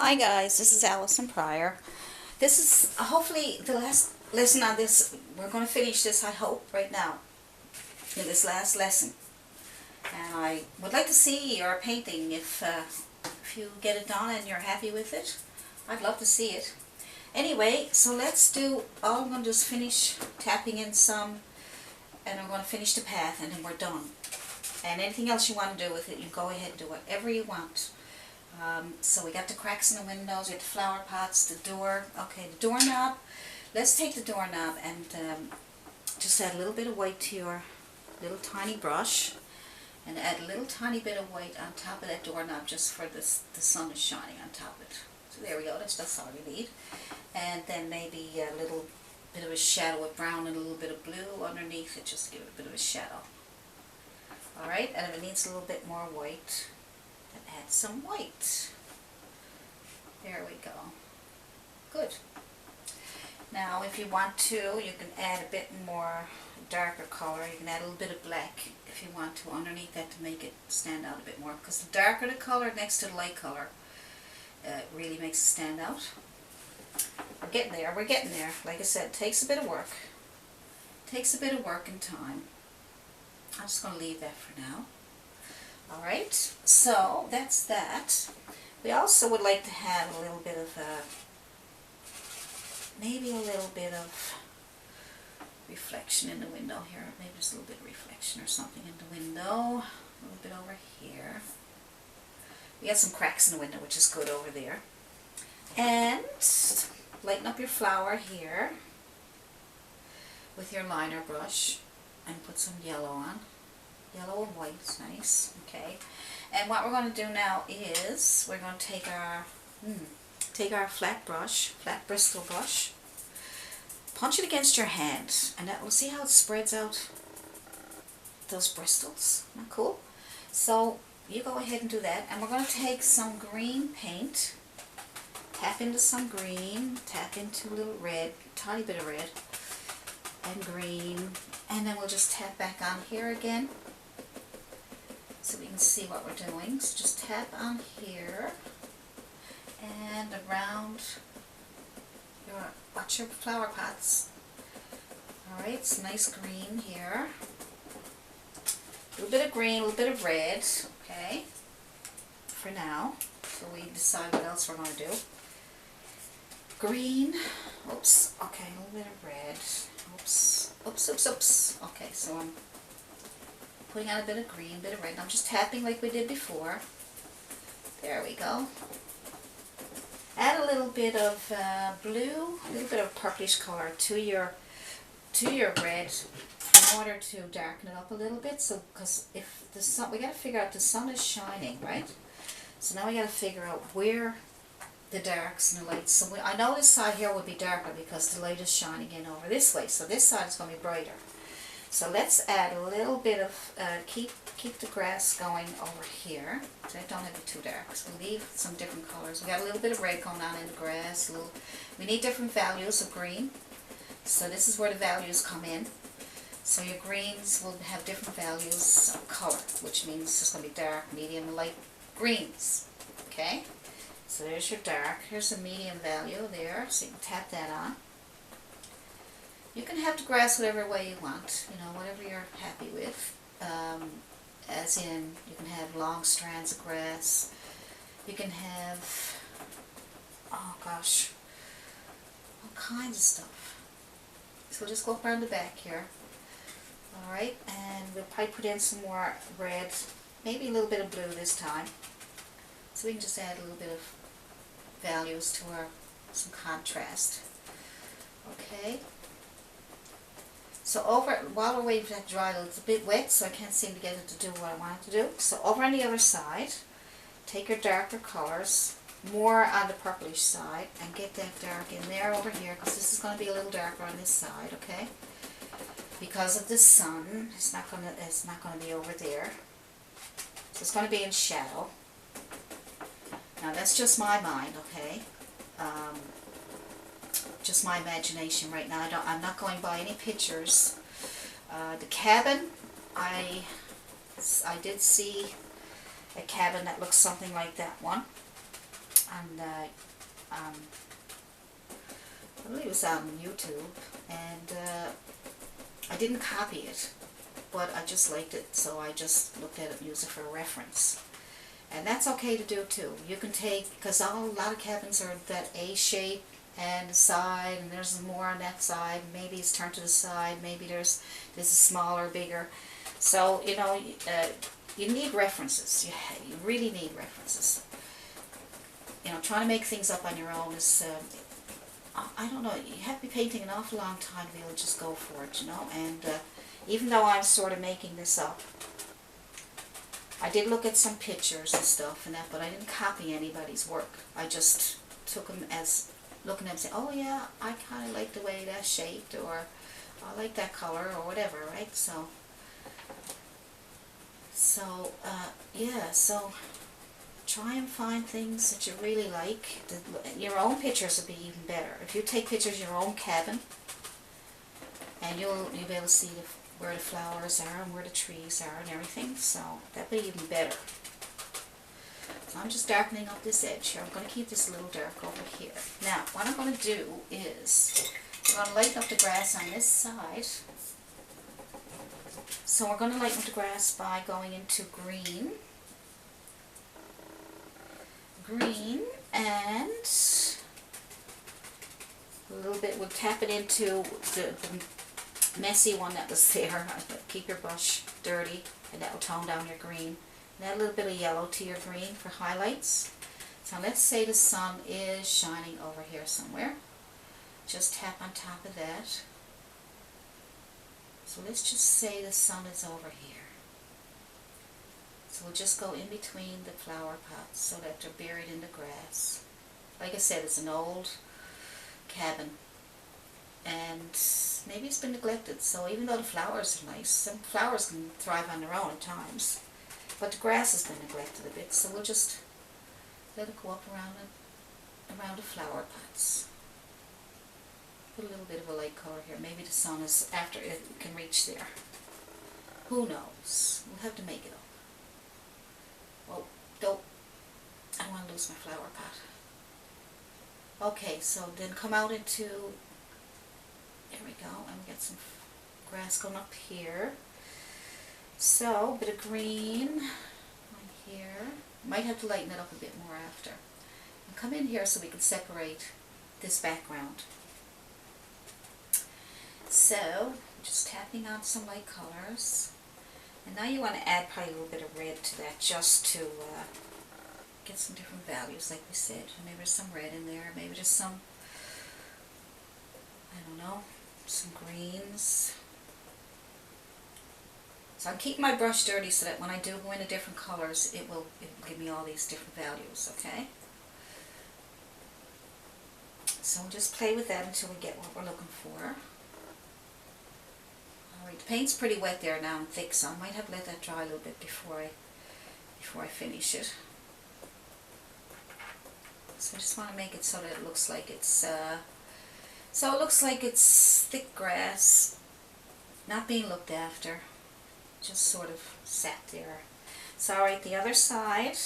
Hi guys, this is Allison Pryor. This is hopefully the last lesson on this. We're going to finish this, I hope, right now in this last lesson. And I would like to see your painting if you get it done and you're happy with it. I'd love to see it. Anyway, so let's do, all I'm going to do is finish tapping in some, and I'm going to finish the path, and then we're done. And anything else you want to do with it, you go ahead and do whatever you want. So we got the cracks in the windows, we got the flower pots, the door. Okay, the doorknob. Let's take the doorknob and just add a little bit of white to your little tiny brush, and add a little tiny bit of white on top of that doorknob just for the sun is shining on top of it. So there we go, that's all you need. And then maybe a little bit of a shadow with brown and a little bit of blue underneath it, just to give it a bit of a shadow. Alright, and if it needs a little bit more white, then add some white. There we go. Good. Now if you want to, you can add a bit more darker color. You can add a little bit of black if you want to underneath that to make it stand out a bit more, because the darker the color next to the light color really makes it stand out. We're getting there, we're getting there. Like I said, it takes a bit of work. It takes a bit of work and time. I'm just going to leave that for now. Alright, so that's that. We also would like to have a little bit of, maybe a little bit of reflection in the window here. Maybe just a little bit of reflection or something in the window. A little bit over here. We got some cracks in the window, which is good over there. And lighten up your flower here with your liner brush and put some yellow on. Yellow and white is nice. Okay. And what we're going to do now is we're going to take our flat brush, flat bristle brush, punch it against your hand, and that will see how it spreads out those bristles. Isn't that cool? So you go ahead and do that, and we're going to take some green paint, tap into some green, tap into a little red, tiny bit of red and green, and then we'll just tap back on here again so we can see what we're doing. So just tap on here and around your, watch your flower pots. Alright, it's nice green here. A little bit of green, a little bit of red, okay, for now, so we decide what else we're going to do. Green, oops, okay, a little bit of red, oops, oops, oops, oops. Okay, so I'm putting on a bit of green, a bit of red, and I'm just tapping like we did before. There we go. Add a little bit of blue, a little bit of purplish color to your red in order to darken it up a little bit. So, because if the sun, we got to figure out the sun is shining, right? So now we got to figure out where the darks and the lights. So I know this side here would be darker because the light is shining in over this way. So this side is going to be brighter. So let's add a little bit of, keep the grass going over here. So I don't have it too dark. So we'll leave some different colors. We got a little bit of red going on in the grass. We need different values of green. So this is where the values come in. So your greens will have different values of color, which means it's going to be dark, medium, and light greens. Okay? So there's your dark. Here's the medium value there. So you can tap that on. You can have the grass whatever way you want, you know, whatever you're happy with. As in, you can have long strands of grass. You can have, oh gosh, all kinds of stuff. So we'll just go up around the back here. Alright, and we'll probably put in some more red, maybe a little bit of blue this time. So we can just add a little bit of values to some contrast. Okay. So while we're waiting for that to dry, it's a bit wet, so I can't seem to get it to do what I want it to do. So over on the other side, take your darker colors, more on the purplish side, and get that dark in there over here, because this is going to be a little darker on this side, okay? Because of the sun, it's not going to be over there. So it's going to be in shadow. Now that's just my mind, okay? Just my imagination right now. I'm not going by any pictures. The cabin, I did see a cabin that looks something like that one. and I believe it was on YouTube, and I didn't copy it, but I just liked it, so I just looked at it and used it for a reference. And that's okay to do too. You can take, because a lot of cabins are that A shape and the side, and there's more on that side. Maybe it's turned to the side. Maybe this is smaller, bigger. So you know, you need references. You really need references. You know, trying to make things up on your own is, I don't know. You have to be painting an awful long time to be able to just go for it. You know, and even though I'm sort of making this up, I did look at some pictures and stuff and that, but I didn't copy anybody's work. I just took them as looking at them and saying, oh yeah, I kind of like the way that's shaped, or I like that color, or whatever, right? So yeah, so try and find things that you really like. Your own pictures will be even better. If you take pictures of your own cabin, and you'll be able to see where the flowers are and where the trees are and everything, so that'd be even better. So I'm just darkening up this edge here. I'm going to keep this a little dark over here. Now, what I'm going to do is, I'm going to lighten up the grass on this side. So we're going to lighten up the grass by going into green. Green, and a little bit, we'll tap it into the messy one that was there. Keep your brush dirty, and that will tone down your green. And add a little bit of yellow to your green for highlights. So let's say the sun is shining over here somewhere. Just tap on top of that. So let's just say the sun is over here. So we'll just go in between the flower pots so that they're buried in the grass. Like I said, it's an old cabin, and maybe it's been neglected, so even though the flowers are nice, some flowers can thrive on their own at times, but the grass has been neglected a bit, so we'll just let it go up around the flower pots. Put a little bit of a light color here. Maybe the sun is after it can reach there. Who knows? We'll have to make it up. Well, I don't want to lose my flower pot. Okay, so then come out into, there we go, and we got some grass going up here. So, a bit of green right here. Might have to lighten it up a bit more after. And come in here so we can separate this background. So, just tapping on some light colors. And now you want to add probably a little bit of red to that, just to get some different values, like we said. Maybe there's some red in there, maybe there's some, I don't know, some greens. So I'm keeping my brush dirty so that when I do go into different colors, it will give me all these different values, okay? So we'll just play with that until we get what we're looking for. Alright, the paint's pretty wet there now and thick, so I might have to let that dry a little bit before I finish it. So I just want to make it so that it looks like it's thick grass, not being looked after, just sort of sat there. So alright, the other side,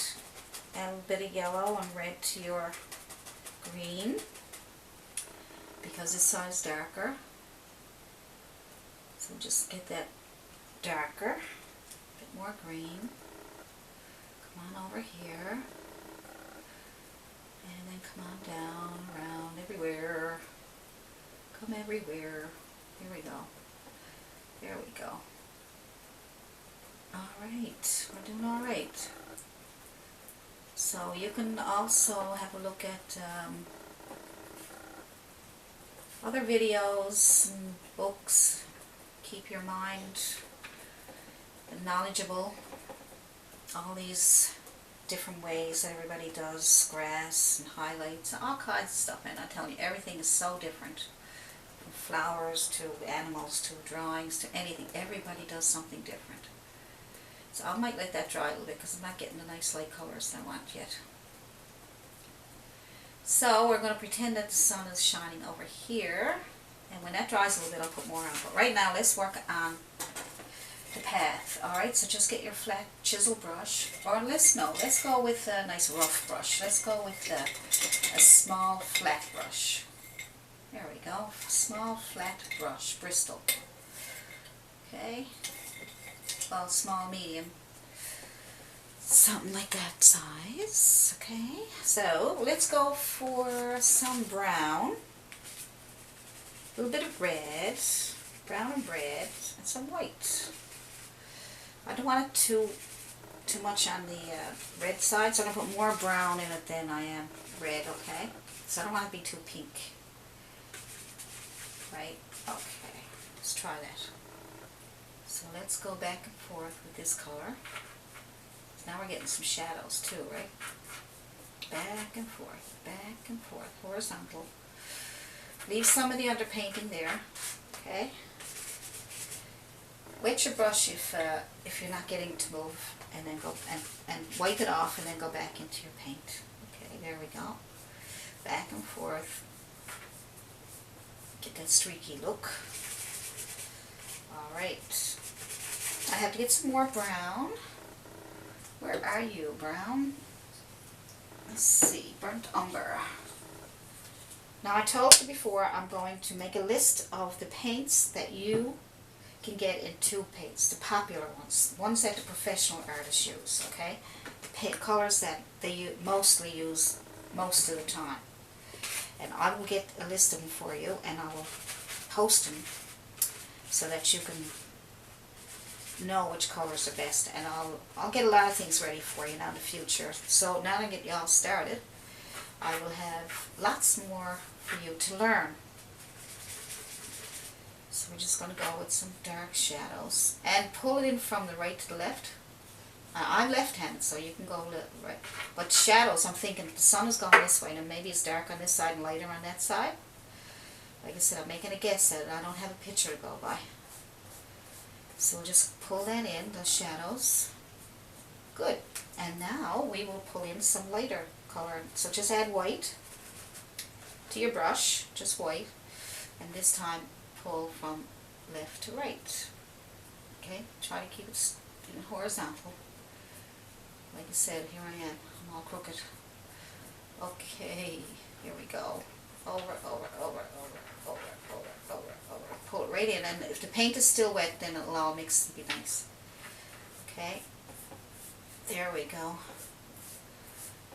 add a little bit of yellow and red to your green, because this side is darker. So just get that darker, a bit more green. Come on over here. And then come on down, around, everywhere. Come everywhere. Here we go. There we go. Alright, we're doing alright. So you can also have a look at other videos and books. Keep your mind knowledgeable. All these different ways that everybody does grass and highlights, all kinds of stuff, and I'm telling you, everything is so different. From flowers to animals to drawings to anything, everybody does something different. So I might let that dry a little bit because I'm not getting the nice light colors I want yet. So we're going to pretend that the sun is shining over here, and when that dries a little bit I'll put more on. But right now let's work on the path. Alright, so just get your flat chisel brush, or let's go with a nice rough brush. Let's go with a small flat brush. There we go, small flat brush, Bristol. Okay, well, small, medium, something like that size. Okay, so let's go for some brown, a little bit of red, brown and red, and some white. I don't want it too much on the red side, so I'm going to put more brown in it than I am red, okay? So I don't want it to be too pink. Right? Okay, let's try that. So let's go back and forth with this color. So now we're getting some shadows too, right? Back and forth, horizontal. Leave some of the underpainting there, okay? Wet your brush if you're not getting it to move, and then go and wipe it off, and then go back into your paint. Okay, there we go. Back and forth. Get that streaky look. All right. I have to get some more brown. Where are you, brown? Let's see, burnt umber. Now I told you before, I'm going to make a list of the paints that you can get in tube paints, the popular ones that the professional artists use, okay? Colors that they mostly use most of the time. And I will get a list of them for you, and I will post them so that you can know which colors are best. And I'll get a lot of things ready for you now in the future. So now to get you all started, I will have lots more for you to learn. So we're just going to go with some dark shadows and pull it in from the right to the left. I'm left-handed, so you can go right. But shadows, I'm thinking the sun is going this way, and maybe it's dark on this side and lighter on that side. Like I said, I'm making a guess at it. I don't have a picture to go by. So we'll just pull that in, the shadows. Good. And now we will pull in some lighter color. So just add white to your brush, just white. And this time pull from left to right. Okay, try to keep it horizontal. Like I said, here I am. I'm all crooked. Okay, here we go. Over. Pull it right in, and if the paint is still wet, then it'll all mix and be nice. Okay, there we go.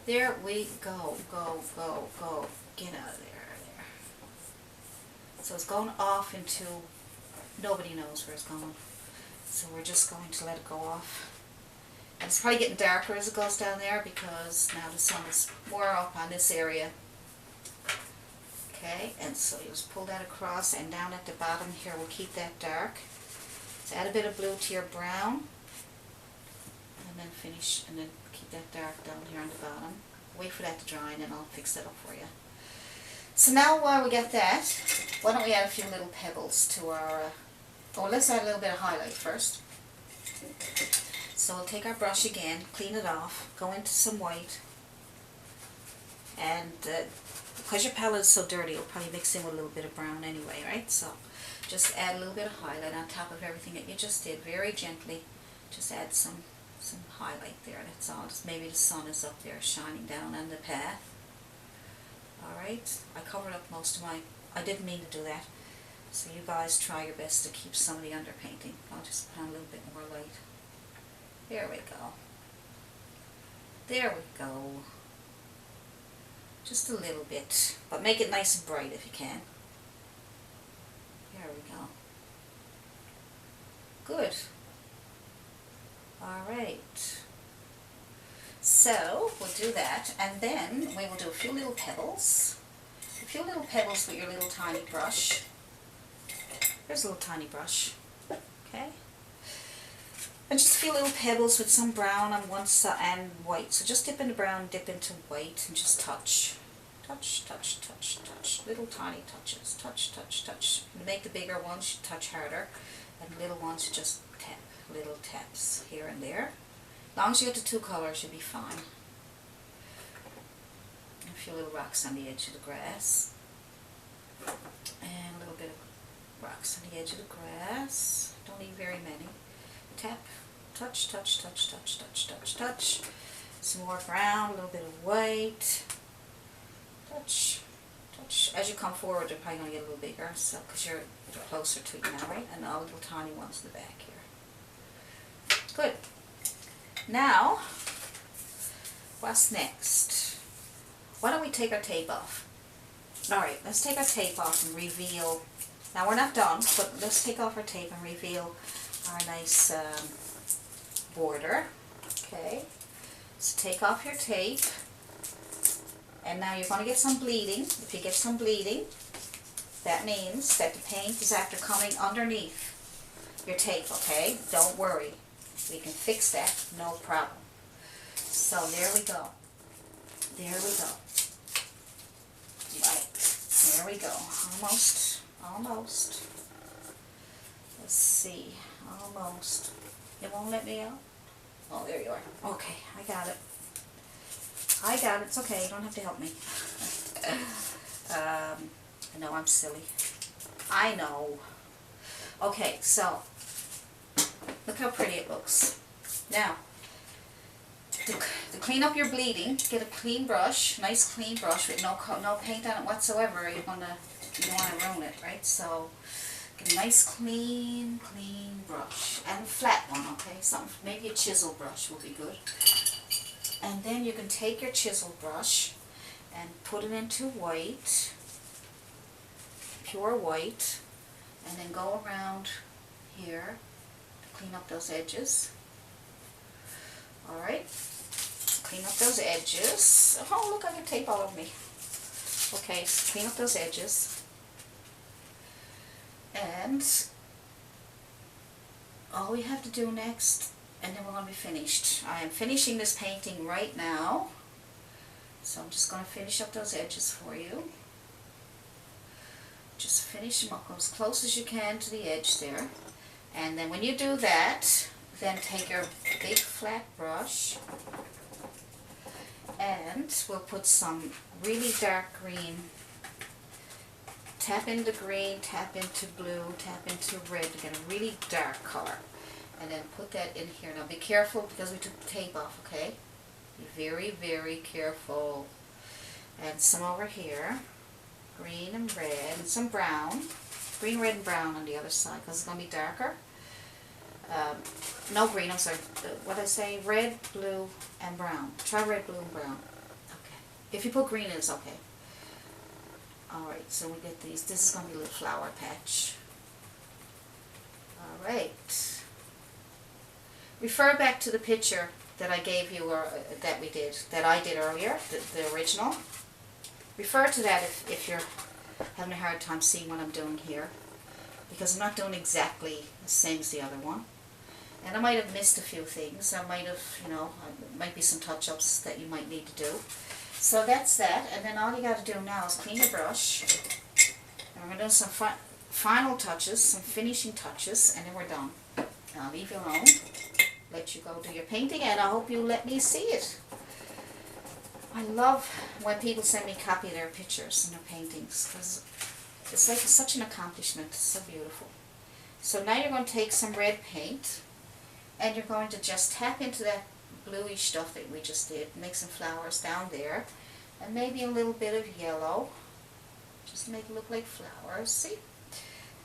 There we go. Go. Get out of there. So it's going off into, nobody knows where it's going. So we're just going to let it go off. And it's probably getting darker as it goes down there because now the sun is more up on this area. Okay, and so you just pull that across, and down at the bottom here we'll keep that dark. So add a bit of blue to your brown, and then finish, and then keep that dark down here on the bottom. Wait for that to dry, and then I'll fix that up for you. So now while we get that, why don't we add a few little pebbles to our, let's add a little bit of highlight first. So we'll take our brush again, clean it off, go into some white, and because your palette is so dirty, it'll probably mix in with a little bit of brown anyway, right? So just add a little bit of highlight on top of everything that you just did, very gently. Just add some highlight there, that's all. Just maybe the sun is up there shining down on the path. Alright, I covered up most of I didn't mean to do that. So you guys try your best to keep some of the underpainting. I'll just put on a little bit more light. There we go. There we go. Just a little bit, but make it nice and bright if you can. There we go. Good. Alright. So, we'll do that, and then we will do a few little pebbles. A few little pebbles with your little tiny brush. There's a little tiny brush. Okay? And just a few little pebbles with some brown on one side and white. So just dip into brown, dip into white, and just touch. Touch. Little tiny touches. Touch. To make the bigger ones, you touch harder. And the little ones, you just tap. Little taps here and there. As long as you get the two colors, you'll be fine. A few little rocks on the edge of the grass. And a little bit of rocks on the edge of the grass. Don't need very many. tap, touch, touch, touch, touch, touch, touch, touch. Some more brown, a little bit of white. Touch, touch. As you come forward, they're probably going to get a little bigger, so because you're closer to you now, right? And all the little tiny ones in the back here. Good. Now, what's next? Why don't we take our tape off? Alright, let's take our tape off and reveal. Now we're not done, but let's take off our tape and reveal our nice border. Okay, so take off your tape, and now you're going to get some bleeding. If you get some bleeding, that means that the paint is after coming underneath your tape, okay? Don't worry, we can fix that, no problem. So there we go. There we go. Right, there we go. Almost, almost. Let's see, almost. It won't let me out? Oh, there you are. Okay, I got it. I got it. It's okay. You don't have to help me. I know I'm silly. I know. Okay, so look how pretty it looks. Now, to clean up your bleeding, get a clean brush, nice clean brush with no paint on it whatsoever. You don't want to ruin it, right? So get a nice clean brush, and a flat one, okay? Something, maybe a chisel brush will be good. And then you can take your chisel brush and put it into white, pure white, and then go around here to clean up those edges. Alright, clean up those edges. Oh, look, I got tape all over me. Okay, so clean up those edges. And all we have to do next, and then we're going to be finished. I am finishing this painting right now. So I'm just going to finish up those edges for you. Just finish them up as close as you can to the edge there. And then when you do that, then take your big flat brush and we'll put some really dark green. Tap into green, tap into blue, tap into red to get a really dark color. And then put that in here. Now be careful because we took the tape off, okay? Be very, very careful. And some over here. Green and red, and some brown. Green, red, and brown on the other side because it's going to be darker. No green, I'm sorry. What did I say? Red, blue, and brown. Try red, blue, and brown. Okay. If you put green in, it's okay. Alright, so we get these. This is going to be a little flower patch. Alright. Refer back to the picture that I gave you, or that I did earlier, the original. Refer to that if you're having a hard time seeing what I'm doing here, because I'm not doing exactly the same as the other one. And I might have missed a few things. I might have, might be some touch-ups that you might need to do. So that's that, and then all you got to do now is clean your brush, and we're going to do some final touches, some finishing touches, and then we're done. And I'll leave you alone, let you go do your painting, and I hope you let me see it. I love when people send me a copy of their pictures and their paintings, because it's like such an accomplishment. It's so beautiful. So now you're going to take some red paint, and you're going to just tap into that bluish stuff that we just did. Make some flowers down there, and maybe a little bit of yellow, just to make it look like flowers. See?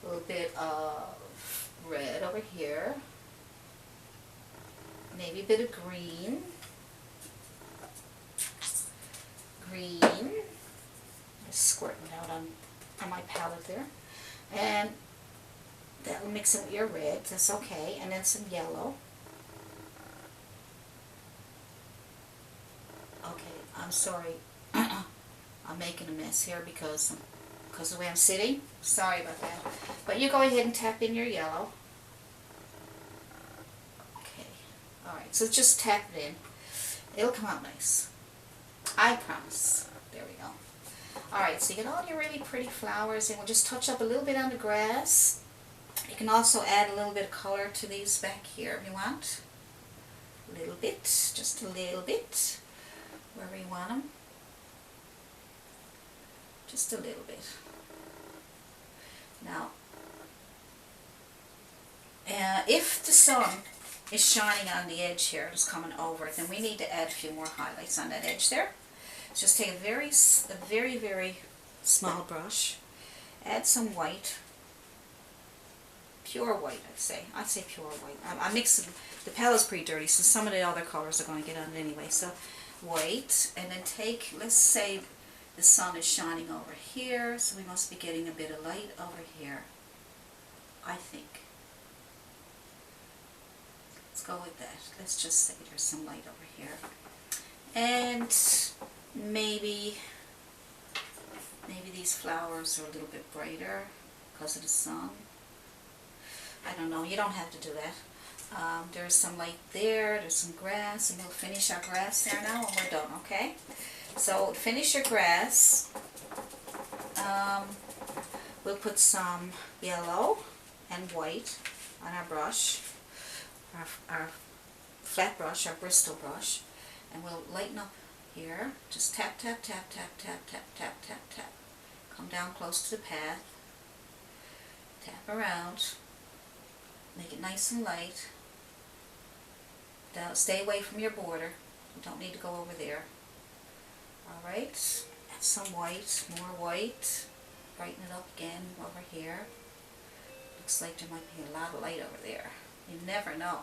A little bit of red over here. Maybe a bit of green. Just squirting it out on my palette there. And that will mix it with your red. That's okay. And then some yellow. Okay, I'm sorry. I'm making a mess here because of the way I'm sitting. Sorry about that. But you go ahead and tap in your yellow. Okay. Alright, so just tap it in. It'll come out nice. I promise. There we go. Alright, so you get all your really pretty flowers, and we'll just touch up a little bit on the grass. You can also add a little bit of color to these back here if you want. A little bit, just a little bit, wherever you want them. Just a little bit. Now, if the sun is shining on the edge here, it's coming over it, then we need to add a few more highlights on that edge there. Just take a very, very small brush, add some white, pure white, I'd say pure white. I'm mixing, the palette's pretty dirty, so some of the other colors are going to get on it anyway, so white, and then take, let's say the sun is shining over here, so we must be getting a bit of light over here, I think. Let's go with that. Let's just say there's some light over here. And maybe these flowers are a little bit brighter because of the sun. I don't know. You don't have to do that. There's some light there. There's some grass, and we'll finish our grass there now when we're done, okay? So finish your grass. We'll put some yellow and white on our brush. Our flat brush, our Bristol brush, and we'll lighten up here. Just tap, tap, tap, tap, tap, tap, tap, tap, tap. Come down close to the path. Tap around. Make it nice and light. Down, stay away from your border. You don't need to go over there. Alright, add some white, more white. Brighten it up again over here. Looks like there might be a lot of light over there. You never know.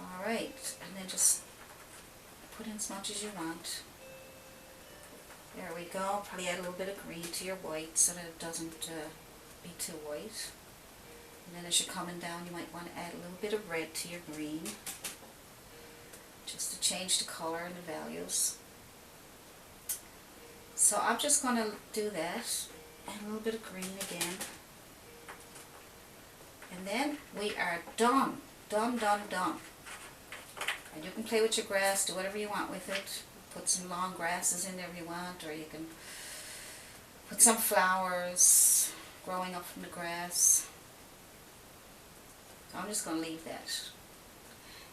Alright, and then just put in as much as you want. There we go. Probably add a little bit of green to your white so that it doesn't be too white. And then as you're coming down, you might want to add a little bit of red to your green, just to change the color and the values. So I'm just going to do that, and a little bit of green again. And then we are done. Done, done, done. And you can play with your grass, do whatever you want with it. Put some long grasses in there if you want, or you can put some flowers growing up from the grass. So I'm just going to leave that.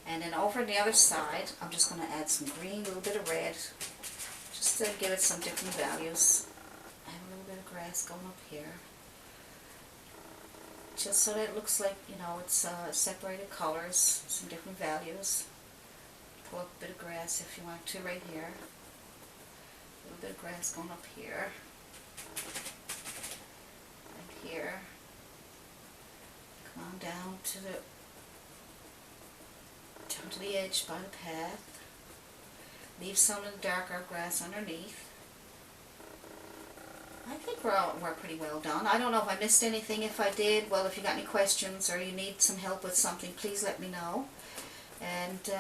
And then over on the other side, I'm just going to add some green, a little bit of red, just to give it some different values. I have a little bit of grass going up here. Just so that it looks like, you know, it's separated colors, some different values. Pull up a bit of grass if you want to right here. A little bit of grass going up here. Right here. Come on down to the edge by the path. Leave some of the darker grass underneath. I think we're pretty well done. I don't know if I missed anything. If I did, well, if you got any questions or you need some help with something, please let me know. And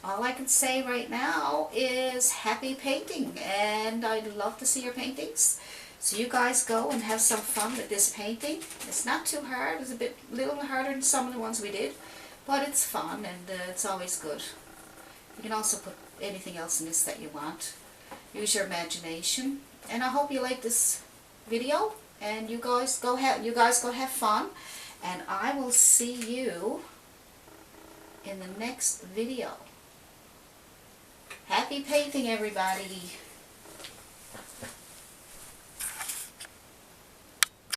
all I can say right now is happy painting, and I'd love to see your paintings. So you guys go and have some fun with this painting. It's not too hard. It's a little harder than some of the ones we did, but it's fun, and it's always good. You can also put anything else in this that you want. Use your imagination. And I hope you like this video, and you guys go have fun, and I will see you in the next video. Happy painting, everybody.